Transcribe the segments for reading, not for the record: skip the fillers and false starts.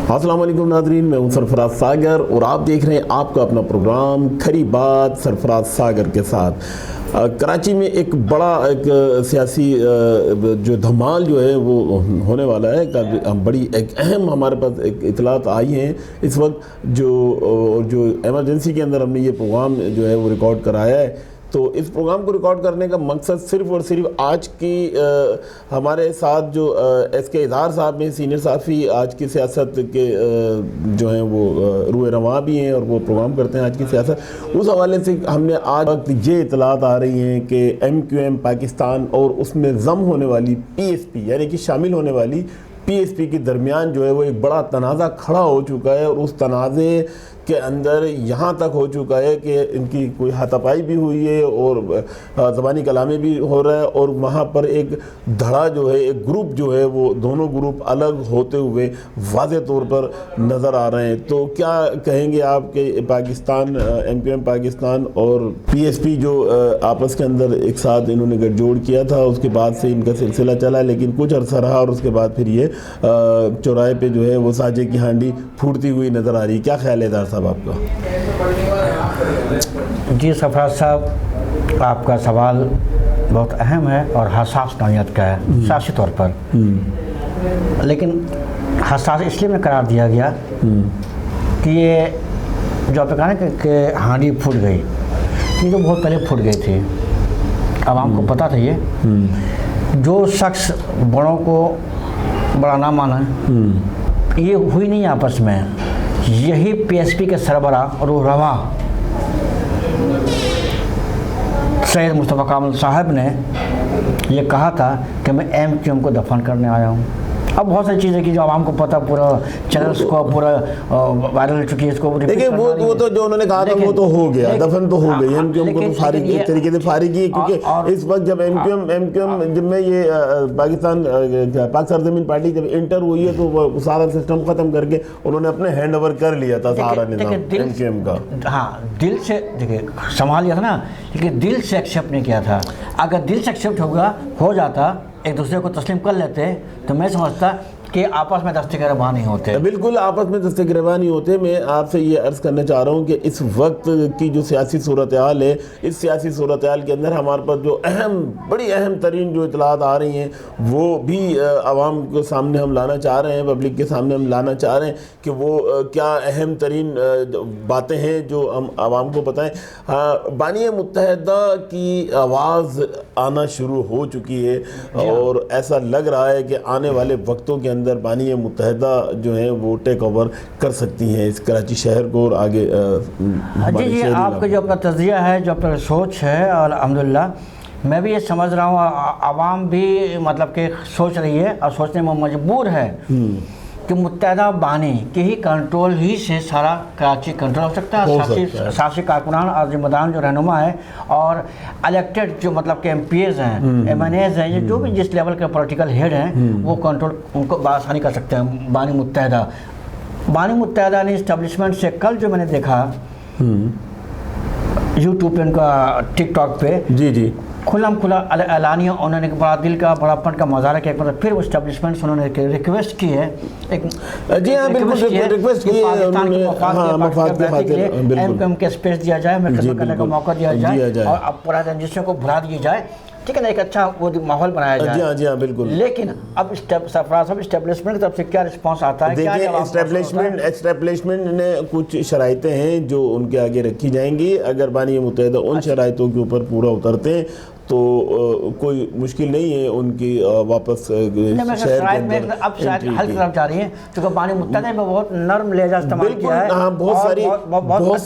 अस्सलाम वालेकुम नाज़रीन, मैं हूं सरफराज सागर और आप देख रहे हैं आपका अपना प्रोग्राम खरी बात सरफराज सागर के साथ। कराची में एक बड़ा एक सियासी जो धमाल जो है वो होने वाला है। बड़ी एक अहम हमारे पास एक इतलात आई हैं इस वक्त जो एमरजेंसी के अंदर हमने ये प्रोग्राम जो है वो रिकॉर्ड कराया है। तो इस प्रोग्राम को रिकॉर्ड करने का मकसद सिर्फ़ और सिर्फ आज की हमारे साथ जो SK इज़हार साहब हैं, सीनियर साफ़ी आज की सियासत के जो हैं वो रूए रवां भी हैं और वो प्रोग्राम करते हैं आज की सियासत। उस हवाले से हमने आज वक्त ये इतलात आ रही हैं कि MQM पाकिस्तान और उसमें ज़म होने वाली PSP यानी कि शामिल होने वाली PSP के दरमियान जो है वो एक बड़ा तनाज़ा खड़ा हो चुका है और उस तनाज़े के अंदर यहाँ तक हो चुका है कि इनकी कोई हाथापाई भी हुई है और ज़बानी कलामे भी हो रहा है और वहाँ पर एक धड़ा जो है, एक ग्रुप जो है वो दोनों ग्रुप अलग होते हुए वाज़े तौर पर नज़र आ रहे हैं। तो क्या कहेंगे आप कि पाकिस्तान MQM पाकिस्तान और PSP जो आपस के अंदर एक साथ इन्होंने गठजोड़ किया था, उसके बाद से इनका सिलसिला चला लेकिन कुछ अर्सा रहा और उसके बाद फिर ये चौराहे पे जो है वो साजे की हांडी फूटती हुई नज़र आ रही है। क्या ख्याल है साहब आपका? जी सरफराज साहब, आपका सवाल बहुत अहम है और हसास नौइयत का है सियासी तौर पर। लेकिन हसास इसलिए में करार दिया गया कि ये जो आप कहा ना कि हांडी फूट गई, ये तो बहुत पहले फूट गई थी। अब हमको पता था ये जो शख्स बड़ों को बड़ा ना माना ये हुई नहीं आपस में। यही PSP के सरबराह और रवा सैयद मुस्तफ़ा कामल साहब ने ये कहा था कि मैं MQM को दफन करने आया हूँ। अब बहुत सारी चीज़ें की जो आवाम को पता, पूरा चैनल्स को पूरा वायरल हो चुकी है। इसको देखिए वो तो जो उन्होंने कहा था वो तो हो गया, दफन तो हो गई। MQM को तो फारिग एक तरीके से फारिग ही, क्योंकि इस वक्त जब MQM जब में ये पाकिस्तान पाक सरजमीन पार्टी जब इंटर हुई है तो वो सारा सिस्टम ख़त्म करके उन्होंने अपने हैंड ओवर कर लिया था सारा निज़ाम MQM का। हाँ, दिल से देखिए संभाल लिया था ना, लेकिन दिल से एक्सेप्ट नहीं किया था। अगर दिल से एक्सेप्ट हो जाता, एक दूसरे को तस्लीम कर लेते, तो मैं समझता कि आपस में दस्ते गिरबान नहीं होते। बिल्कुल आपस में दस्ते गिरबान नहीं होते। मैं आपसे ये अर्ज़ करना चाह रहा हूँ कि इस वक्त की जो सियासी सूरत हाल है, इस सियासी सूरत हाल के अंदर हमारे पास जो बड़ी अहम तरीन जो इतलात आ रही हैं वो भी आवाम के सामने हम लाना चाह रहे हैं, पब्लिक के सामने हम लाना चाह रहे हैं कि वो क्या अहम तरीन बातें हैं जो हम आवाम को बताएँ। बानी मुत्तहदा की आवाज़ आना शुरू हो चुकी है और ऐसा लग रहा है कि आने वाले वक्तों के अंदर बानी मुत्तहदा जो है वो टेक ओवर कर सकती हैं इस कराची शहर को और आगे। जी आपका जो अपना तज़किया है, जो अपना सोच है, और अल्हम्दुलिल्लाह मैं भी ये समझ रहा हूँ आवाम भी मतलब कि सोच रही है और सोचने में मजबूर है कि मुत्तहदा बानी के ही कंट्रोल ही से सारा कराची कंट्रोल हो सकता है। शासी कारकुनान और जिम्मेदार जो रहनुमा है और इलेक्टेड जो मतलब के MPs हैं, MNAs हैं, ये जो भी जिस लेवल के पॉलिटिकल हेड हैं वो कंट्रोल उनको आसानी कर सकते हैं। बानी मुत्तहदा ने इस्टेब्लिशमेंट से कल जो मैंने देखा YouTube पे, उनका TikTok पे जी खुला एलानिया उन्होंने बड़ा दिल का बड़ापन का मुजाहरा किया। मतलब फिर वो इस्टेब्लिशमेंट से उन्होंने रिक्वेस्ट की है, एक जी हाँ बिल्कुल रिक्वेस्ट की है पाकिस्तान के मफाद के खातिर MQM के स्पेस दिया जाए, मैं खिदमत करने का मौका दिया जाए और अब पूरा रंजिशों को भुला दिया जाए, ठीक है ना, एक अच्छा वो माहौल बनाया जाए। जी हाँ बिल्कुल। लेकिन अब सरफराज साहब इस्टेब्लिशमेंट की तरफ से क्या रिस्पांस आता है? देखिए इस्टेब्लिशमेंट ने कुछ शराइतें हैं जो उनके आगे रखी जाएंगी। अगर बानी मुत्तहदा उन शराइतों के ऊपर पूरा उतरते हैं तो कोई मुश्किल नहीं है उनकी वापस शहर में अब शायद हल की तरफ जा रही है, क्योंकि बानी मुत्तहदा में बहुत नरम लहजा इस्तेमाल किया है। हाँ, बहुत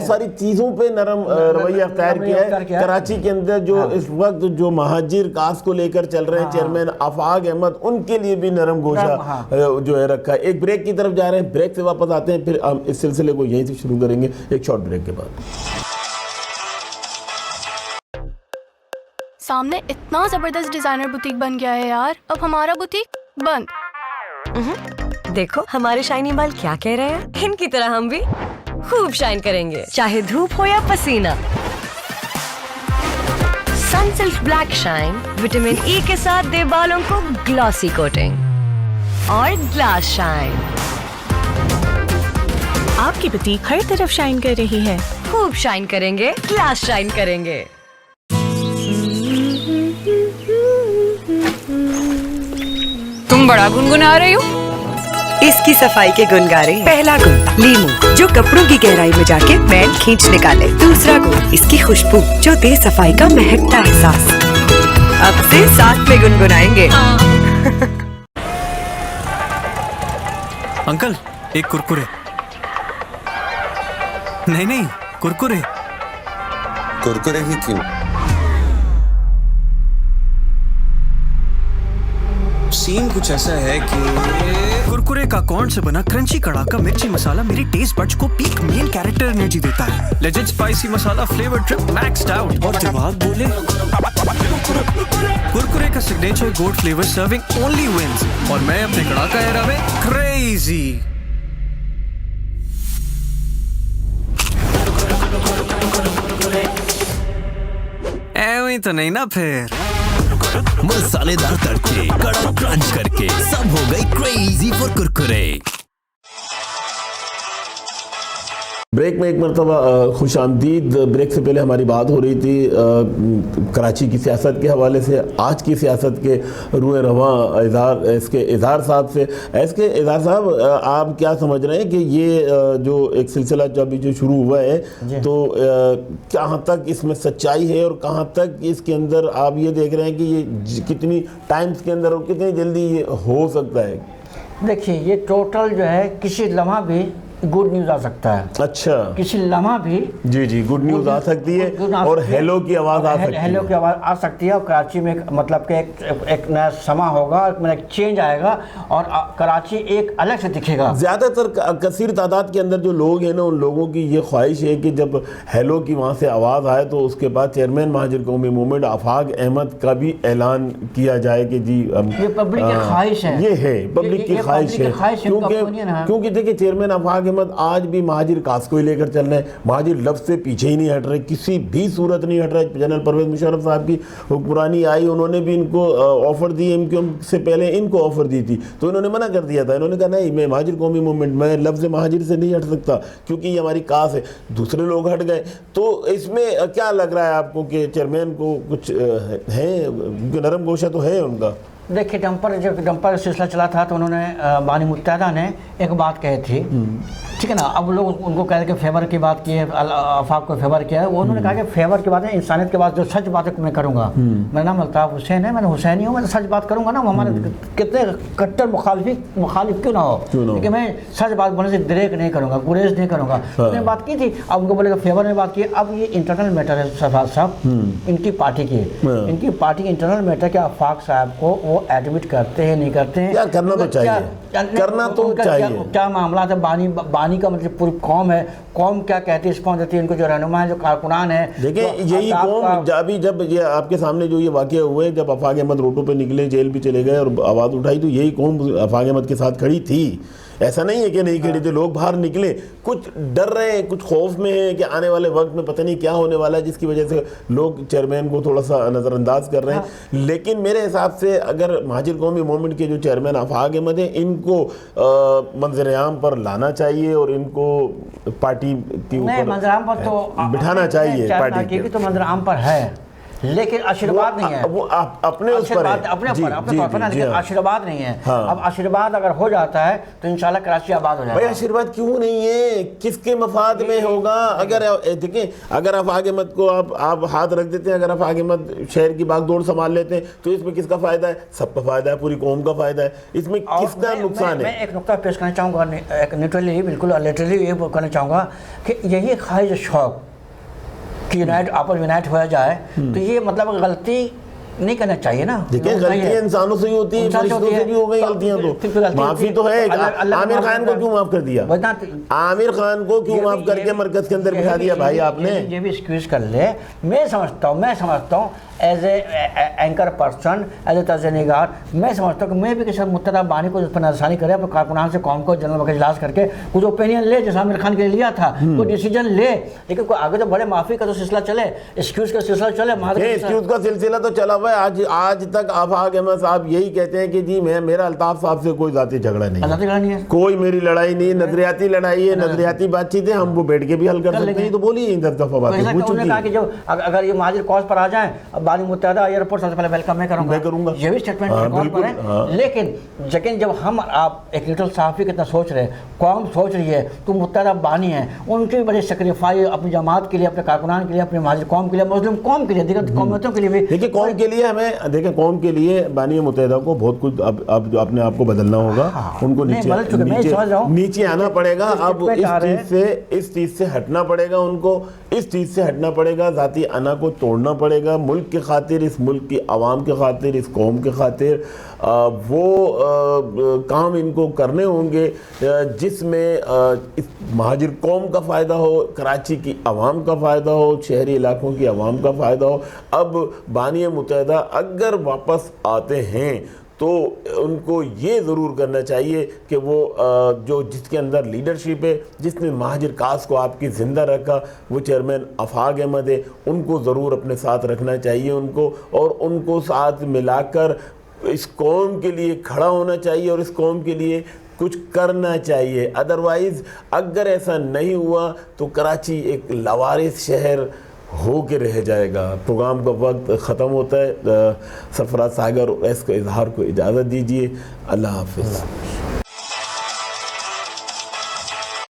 सारी चीज़ों पे नरम रवैया अख्तियार किया है। कराची के अंदर जो इस वक्त जो महाजिर कास्ट को लेकर चल रहे हैं चेयरमैन आफाक अहमद, उनके लिए भी नरम गोशा जो है रखा है। एक ब्रेक की तरफ जा रहे हैं, ब्रेक से वापस आते हैं, फिर हम इस सिलसिले को यहीं से शुरू करेंगे एक शॉर्ट ब्रेक के बाद। सामने इतना जबरदस्त डिजाइनर बुटीक बन गया है यार, अब हमारा बुटीक बंद। देखो हमारे शाइनी बाल क्या कह रहे हैं, इनकी तरह हम भी खूब शाइन करेंगे, चाहे धूप हो या पसीना। Sunsilk black shine vitamin E के साथ दे बालों को ग्लॉसी कोटिंग और ग्लास शाइन आपकी बुटीक हर तरफ शाइन कर रही है। खूब शाइन करेंगे, क्लास शाइन करेंगे। तुम बड़ा गुनगुना रही हो। इसकी सफाई के गुण गा रहे हैं। पहला गुण लीमू, जो कपड़ों की गहराई में जाके मैल खींच निकाले। दूसरा गुण इसकी खुशबू, जो दे सफाई का महकता एहसास। अब से साथ में गुनगुनाएंगे। अंकल, एक कुरकुरे। नहीं, कुरकुरे। कुरकुरे ही क्यों? सीन कुछ ऐसा है कि कुरकुरे का कॉर्न से बना क्रंची कड़ाका मिर्ची मसाला मेरे टेस्ट बड्स को पीक मेन कैरेक्टर एनर्जी देता है। Legend spicy masala flavour trip maxed out. और दिमाग बोले कुरकुरे का signature gold flavour serving only wins. और मैं अपने कड़ाका एरा में क्रेजी। ऐਵੇਂ तो नहीं ना फिर। मसालेदार तड़के, कड़क क्रंच करके सब हो गई क्रेजी फॉर कुरकुरे। ब्रेक में एक मरतबा खुश आमदीद। ब्रेक से पहले हमारी बात हो रही थी कराची की सियासत के हवाले से, आज की सियासत के रुए रवां इसके इज़हार साहब से। इसके इज़हार साहब, आप क्या समझ रहे हैं कि ये जो एक सिलसिला जो शुरू हुआ है, तो कहाँ तक इसमें सच्चाई है और कहाँ तक इसके अंदर आप ये देख रहे हैं कि ये कितनी टाइम्स के अंदर और कितनी जल्दी ये हो सकता है? देखिए, ये टोटल जो है किसी लम्हा भी गुड न्यूज़ आ सकता है। अच्छा, किसी लम्हा भी जी गुड न्यूज़ आ सकती है और हेलो की आवाज़ आ सकती है। हेलो की आवाज़ आ सकती है और कराची में मतलब कि एक नया समा होगा, एक चेंज आएगा और कराची एक अलग से दिखेगा। ज़्यादातर कसीर तादाद के अंदर जो लोग हैं ना, उन लोगों की ये ख्वाहिश है कि जब हेलो की वहाँ से आवाज़ आए तो उसके बाद चेयरमैन महाजिर कौमी मूवमेंट आफाक अहमद का भी ऐलान किया जाए कि जी ये पब्लिक की ख्वाहिश है। ये है पब्लिक की ख्वाहिश है, क्योंकि देखिए चेयरमैन आफाक अहमद आज भी महाजिर कास को ही लेकर चल रहे हैं। महाजिर लफ्ज़ से पीछे ही नहीं हट रहे, किसी भी सूरत नहीं हट रहे। जनरल परवेज़ मुशर्रफ साहब की हुक्मरानी आई, उन्होंने भी इनको ऑफ़र दी, एमक्यूएम से पहले इनको ऑफ़र दी थी तो इन्होंने मना कर दिया था। इन्होंने कहा नहीं, मैं महाजिर कौमी मूवमेंट, मैं लफ्ज़ महाजिर से नहीं हट सकता क्योंकि ये हमारी कास है। दूसरे लोग हट गए। तो इसमें क्या लग रहा है आपको कि चेयरमैन को कुछ है, नरम गोशा तो है उनका? देखिए, जब डंपर का सिलसिला चला था तो उन्होंने बानी मुत्तहदा ने एक बात कही थी, ठीक है ना। अब लोग उनको कह रहे कि फेवर की बात की है, आफाक को फेवर किया है। वो उन्होंने कहा कि फेवर की बात है, इंसानियत के बाद जो सच बात है मैं करूँगा। मेरा नाम अल्ताफ़ हुसैन है, मैंने हुसैनी हूँ, मैं सच बात करूँगा ना। हमारे कितने कट्टर मुखालिफ क्यों ना हो, लेकिन मैं सच बात बोलने से दरेक नहीं करूँगा, गुरेज नहीं करूँगा। उन्होंने बात की थी। अब उनको बोले फेवर में बात की। अब ये इंटरनल मैटर है सरफराज साहब, इनकी पार्टी की, इनकी पार्टी के इंटरनल मैटर के आफाक साहब को वो एडमिट करते हैं नहीं करते हैं। यार करना तो चाहिए, करना तो चाहिए। क्या मामला था? बानी का मतलब पूरी कौम है, कौम क्या कहती है, रिस्पॉन्स देती है। इनको जो रहनुमा है, जो कारकुनान है, देखिए यही कौम अभी जब ये आपके सामने जो ये वाक़या हुए, जब आफाक अहमद रोडों पे निकले, जेल भी चले गए और आवाज़ उठाई, तो यही कौम आफाक अहमद के साथ खड़ी थी। ऐसा नहीं है कि नहीं खड़ी थी। लोग बाहर निकले, कुछ डर रहे हैं, कुछ खौफ में है कि आने वाले वक्त में पता नहीं क्या होने वाला है, जिसकी वजह से लोग चेयरमैन को थोड़ा सा नज़रअंदाज कर रहे हैं। लेकिन मेरे हिसाब से अगर महाजिर कौमी मूवमेंट के जो चेयरमैन आफाक अहमद हैं, इनको मंजर आम पर लाना चाहिए और इनको पार्टी के ऊपर मंजर आम पर तो बिठाना चाहिए। पार्टी की तो मंजर आम पर है, लेकिन आशीर्वाद नहीं है। वो अपने उस पर है, अपने तौर पर ना, लेकिन आशीर्वाद नहीं है। अब आशीर्वाद अगर हो जाता है तो इंशाल्लाह कराची आबाद हो जाएगा। भाई आशीर्वाद क्यों नहीं है? किसके मफाद में होगा? अगर देखिए, अगर आफाक अहमद को आप हाथ रख देते हैं, अगर आफाक अहमद शहर की बागडोर संभाल लेते हैं, तो इसमें किसका फायदा है? सबका फायदा है, पूरी कौम का फायदा है। इसमें किसका नुकसान है? मैं एक नुकता पेश करना चाहूँगा, एक न्यूट्रली बिल्कुल लिटरली ये कहना चाहूँगा कि यही ख्वाहिश शौक कि आपस यूनाइट हो जाए, तो ये मतलब गलती नहीं करना चाहिए ना। देखिए, गलतियां इंसानों से ही होती है, फरिश्तों से भी हो गई गलतियां। तो माफी तो है। आमिर खान को क्यों माफ कर दिया? आमिर खान को क्यों माफ करके मरकज के अंदर बिठा दिया भाई आपने? ये भी एक्सक्यूज कर ले। मैं समझता हूँ as a anchor person, as a तजनिगार, मैं समझता हूँ कि मैं भी किसी मुत्तदा बानी को पर नजरसानी करे, अपने कारकुनान से कौम को जनरल वक्त इजलास करके कुछ ओपिनियन ले, जैसा आमिर खान के लिए लिया था, कोई डिसीजन ले। लेकिन कोई आगे तो बड़े माफ़ी का तो सिलसिला चले, एक्सक्यूज़ का सिलसिला चले। एक्सक्यूज़ का सिलसिला तो चला हुआ है, आज तक आफाक अहमद साहब यही कहते हैं कि जी मेरा अल्ताफ साहब से कोई जाती झगड़ा नहीं है, कोई मेरी लड़ाई नहीं, नजरियाती लड़ाई है, नजरियाती बातचीत है, हम वो बैठ के भी हल कर सकते हैं। तो बोलिए 10 दफा बातें पूछ चुकी है कि जब अगर ये महाजिर कॉज पर आ जाए, बानी मुत्तहदा एयरपोर्ट सबसे पहले वेलकम मैं करूंगा, ये भी स्टेटमेंट रिकॉर्ड करें। लेकिन जब हम आप एक लिटिल सहाफ़ी कितना सोच रहे, कौम सोच रही है, तो मुत्तहदा बानी है, उनके बड़े सेक्रीफाई अपनी जमात के लिए, अपने कारकुनान के लिए, अपने महाजिर कौम के लिए, मुस्लिम कौम के लिए, दिगर कौमियतों के लिए भी। देखिए कौम के लिए हमें, देखिए कौम के लिए बानी मुत्तहदा को बहुत कुछ अब अपने आप को बदलना होगा, उनको नीचे आना पड़ेगा। अब इस चीज़ से हटना पड़ेगा, उनको इस चीज़ से हटना पड़ेगा, ज़ाती अना को तोड़ना पड़ेगा, मुल्क के खातिर, इस मुल्क की आवाम के खातिर, इस कौम के खातिर वो काम इनको करने होंगे जिसमें इस महाजिर कौम का फ़ायदा हो, कराची की आवाम का फ़ायदा हो, शहरी इलाकों की आवाम का फ़ायदा हो। अब बानी मुत्तहदा अगर वापस आते हैं तो उनको ये ज़रूर करना चाहिए कि वो जो जिसके अंदर लीडरशिप है, जिसने महाजिर कास को आपकी ज़िंदा रखा, वो चेयरमैन आफाक अहमद है, उनको ज़रूर अपने साथ रखना चाहिए उनको, और उनको साथ मिलाकर इस कौम के लिए खड़ा होना चाहिए और इस कौम के लिए कुछ करना चाहिए। अदरवाइज़ अगर ऐसा नहीं हुआ तो कराची एक लवारिस शहर हो के रह जाएगा। प्रोग्राम का वक्त ख़त्म होता है। सरफराज सागर और एस का इजहार को इजाज़त दीजिए। अल्लाह हाफ़िज़।